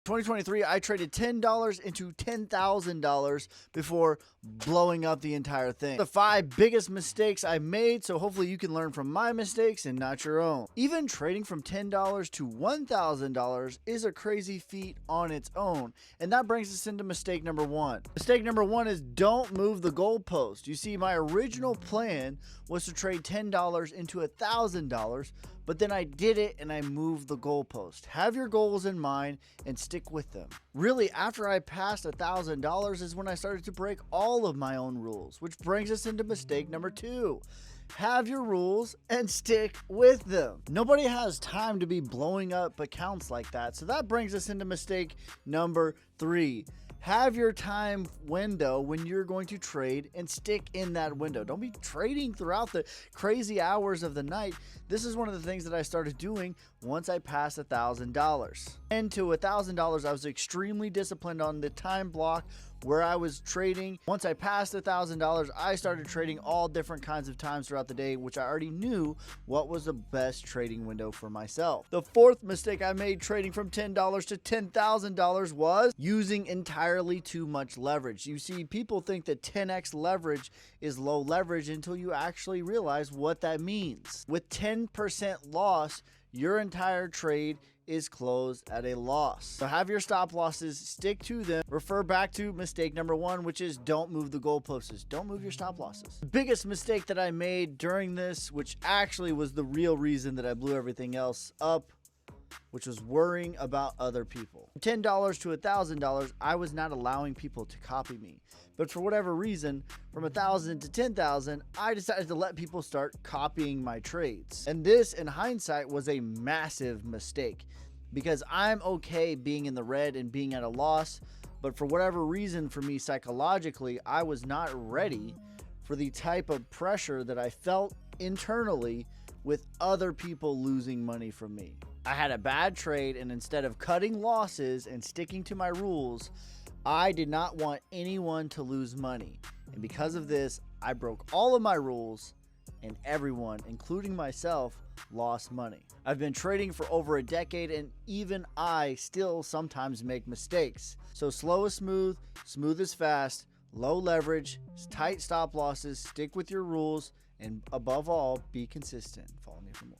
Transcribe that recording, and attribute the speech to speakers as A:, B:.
A: 2023, I traded $10 into $10,000 before blowing up the entire thing. The 5 biggest mistakes I made, so hopefully you can learn from my mistakes and not your own. Even trading from $10 to $1,000 is a crazy feat on its own, and that brings us into mistake number 1. Mistake number 1 is don't move the goalpost. You see, my original plan was to trade $10 into $1,000, but then I did it and I moved the goalpost. Have your goals in mind and stick with them. Really, after I passed $1,000 is when I started to break all of my own rules, which brings us into mistake number 2. Have your rules and stick with them. Nobody has time to be blowing up accounts like that. So that brings us into mistake number 3. Have your time window when you're going to trade and stick in that window. Don't be trading throughout the crazy hours of the night. This is one of the things that I started doing once I passed $1,000. And to $1,000, I was extremely disciplined on the time block where I was trading. Once I passed $1,000, I started trading all different kinds of times throughout the day, which I already knew what was the best trading window for myself. The 4th mistake I made trading from $10 to $10,000 was using entirely too much leverage. You see, people think that 10x leverage is low leverage until you actually realize what that means. With 10% loss, your entire trade is closed at a loss. So have your stop losses, stick to them. Refer back to mistake number 1, which is don't move the goalposts. Don't move your stop losses. The biggest mistake that I made during this, which actually was the real reason that I blew everything else up, which was worrying about other people. $10 to $1,000, I was not allowing people to copy me. But for whatever reason, from $1,000 to $10,000, I decided to let people start copying my trades. And this, in hindsight, was a massive mistake because I'm okay being in the red and being at a loss. But for whatever reason, for me psychologically, I was not ready for the type of pressure that I felt internally with other people losing money from me. I had a bad trade, and instead of cutting losses and sticking to my rules, I did not want anyone to lose money. And because of this, I broke all of my rules, and everyone, including myself, lost money. I've been trading for over a decade, and even I still sometimes make mistakes. So slow is smooth, smooth is fast, low leverage, tight stop losses, stick with your rules, and above all, be consistent. Follow me for more.